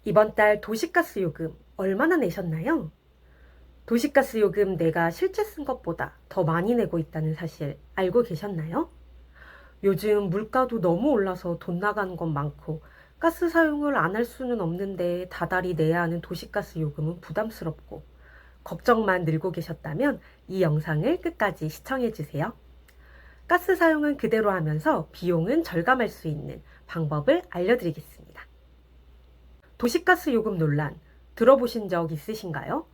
이번 달 도시가스 요금 얼마나 내셨나요? 도시가스 요금 내가 실제 쓴 것보다 더 많이 내고 있다는 사실 알고 계셨나요? 요즘 물가도 너무 올라서 돈 나가는 건 많고 가스 사용을 안 할 수는 없는데 다달이 내야 하는 도시가스 요금은 부담스럽고 걱정만 늘고 계셨다면 이 영상을 끝까지 시청해 주세요. 가스 사용은 그대로 하면서 비용은 절감할 수 있는 방법을 알려드리겠습니다. 도시가스 요금 논란 들어보신 적 있으신가요?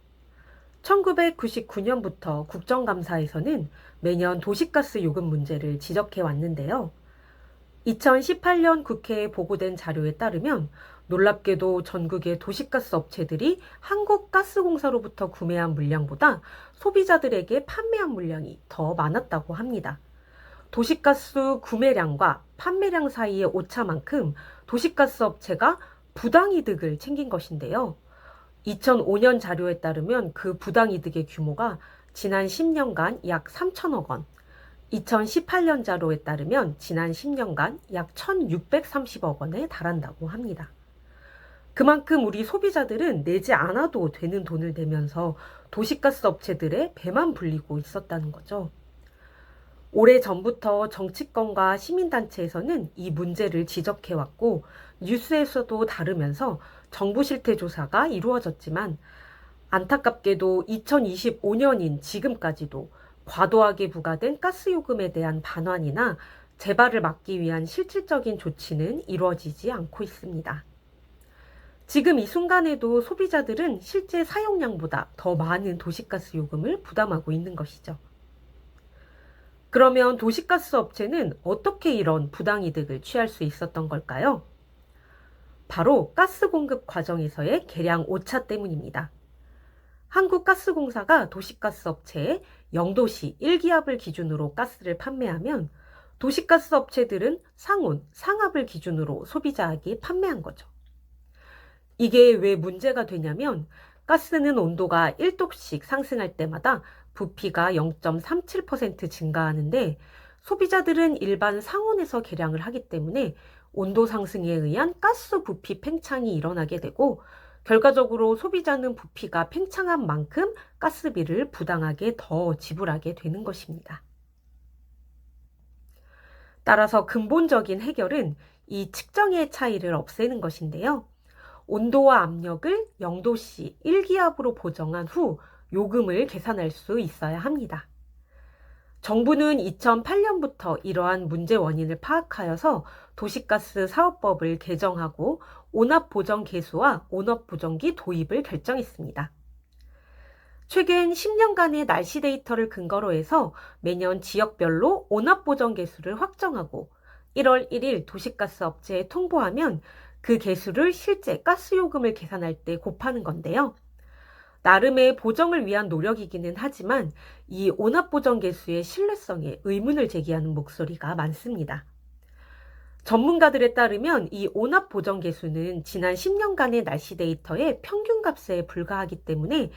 1999년부터 국정감사에서는 매년 도시가스 요금 문제를 지적해 왔는데요. 2018년 국회에 보고된 자료에 따르면 놀랍게도 전국의 도시가스 업체들이 한국가스공사로부터 구매한 물량보다 소비자들에게 판매한 물량이 더 많았다고 합니다. 도시가스 구매량과 판매량 사이의 오차만큼 도시가스 업체가 부당이득을 챙긴 것인데요. 2005년 자료에 따르면 그 부당이득의 규모가 지난 10년간 약 3천억 원, 2018년 자료에 따르면 지난 10년간 약 1,630억 원에 달한다고 합니다. 그만큼 우리 소비자들은 내지 않아도 되는 돈을 내면서 도시가스 업체들의 배만 불리고 있었다는 거죠. 오래전부터 정치권과 시민단체에서는 이 문제를 지적해왔고 뉴스에서도 다루면서 정부 실태 조사가 이루어졌지만 안타깝게도 2025년인 지금까지도 과도하게 부과된 가스요금에 대한 반환이나 재발을 막기 위한 실질적인 조치는 이루어지지 않고 있습니다. 지금 이 순간에도 소비자들은 실제 사용량보다 더 많은 도시가스 요금을 부담하고 있는 것이죠. 그러면 도시가스 업체는 어떻게 이런 부당이득을 취할 수 있었던 걸까요? 바로 가스 공급 과정에서의 계량 오차 때문입니다. 한국가스공사가 도시가스 업체에 영도시 1기압을 기준으로 가스를 판매하면 도시가스 업체들은 상온, 상압을 기준으로 소비자에게 판매한 거죠. 이게 왜 문제가 되냐면 가스는 온도가 1도씩 상승할 때마다 부피가 0.37% 증가하는데 소비자들은 일반 상온에서 계량을 하기 때문에 온도 상승에 의한 가스 부피 팽창이 일어나게 되고 결과적으로 소비자는 부피가 팽창한 만큼 가스비를 부당하게 더 지불하게 되는 것입니다. 따라서 근본적인 해결은 이 측정의 차이를 없애는 것인데요. 온도와 압력을 0도씨 1기압으로 보정한 후 요금을 계산할 수 있어야 합니다. 정부는 2008년부터 이러한 문제 원인을 파악하여서 도시가스 사업법을 개정하고 온압보정 개수와 온압보정기 도입을 결정했습니다. 최근 10년간의 날씨 데이터를 근거로 해서 매년 지역별로 온압보정 개수를 확정하고 1월 1일 도시가스 업체에 통보하면 그 개수를 실제 가스요금을 계산할 때 곱하는 건데요. 나름의 보정을 위한 노력이기는 하지만 이 온압보정 개수의 신뢰성에 의문을 제기하는 목소리가 많습니다. 전문가들에 따르면 이 온압보정 개수는 지난 10년간의 날씨 데이터의 평균값에 불과하기 때문에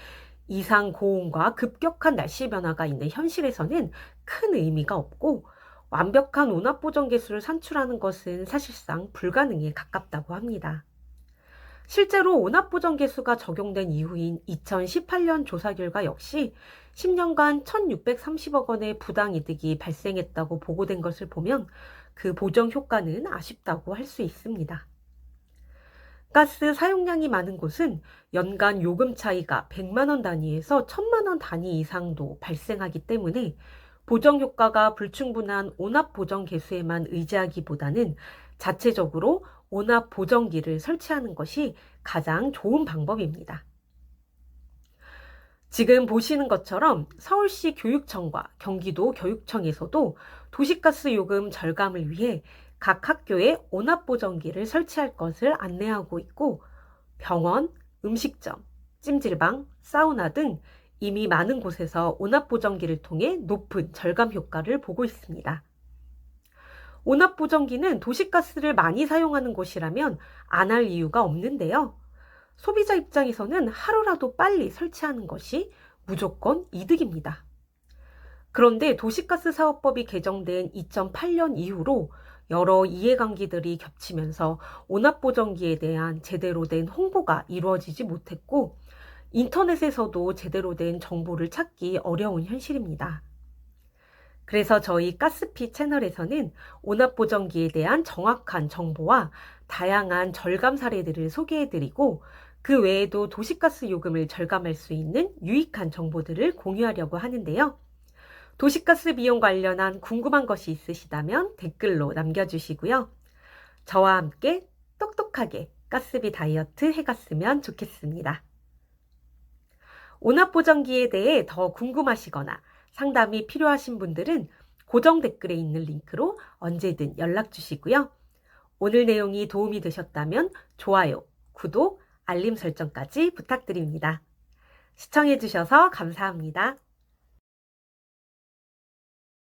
이상 고온과 급격한 날씨 변화가 있는 현실에서는 큰 의미가 없고 완벽한 온압보정 개수를 산출하는 것은 사실상 불가능에 가깝다고 합니다. 실제로 온압보정 개수가 적용된 이후인 2018년 조사 결과 역시 10년간 1,630억 원의 부당이득이 발생했다고 보고된 것을 보면 그 보정 효과는 아쉽다고 할 수 있습니다. 가스 사용량이 많은 곳은 연간 요금 차이가 100만 원 단위에서 1,000만 원 단위 이상도 발생하기 때문에 보정 효과가 불충분한 온압 보정 개수에만 의지하기보다는 자체적으로 온압 보정기를 설치하는 것이 가장 좋은 방법입니다. 지금 보시는 것처럼 서울시 교육청과 경기도 교육청에서도 도시가스 요금 절감을 위해 각 학교에 온압보정기를 설치할 것을 안내하고 있고 병원, 음식점, 찜질방, 사우나 등 이미 많은 곳에서 온압보정기를 통해 높은 절감 효과를 보고 있습니다. 온압보정기는 도시가스를 많이 사용하는 곳이라면 안 할 이유가 없는데요. 소비자 입장에서는 하루라도 빨리 설치하는 것이 무조건 이득입니다. 그런데 도시가스 사업법이 개정된 2008년 이후로 여러 이해관계들이 겹치면서 온압보정기에 대한 제대로 된 홍보가 이루어지지 못했고, 인터넷에서도 제대로 된 정보를 찾기 어려운 현실입니다. 그래서 저희 가스피 채널에서는 온압보정기에 대한 정확한 정보와 다양한 절감 사례들을 소개해드리고, 그 외에도 도시가스 요금을 절감할 수 있는 유익한 정보들을 공유하려고 하는데요. 도시가스 비용 관련한 궁금한 것이 있으시다면 댓글로 남겨주시고요. 저와 함께 똑똑하게 가스비 다이어트 해갔으면 좋겠습니다. 온압보정기에 대해 더 궁금하시거나 상담이 필요하신 분들은 고정 댓글에 있는 링크로 언제든 연락 주시고요. 오늘 내용이 도움이 되셨다면 좋아요, 구독, 알림 설정까지 부탁드립니다. 시청해 주셔서 감사합니다.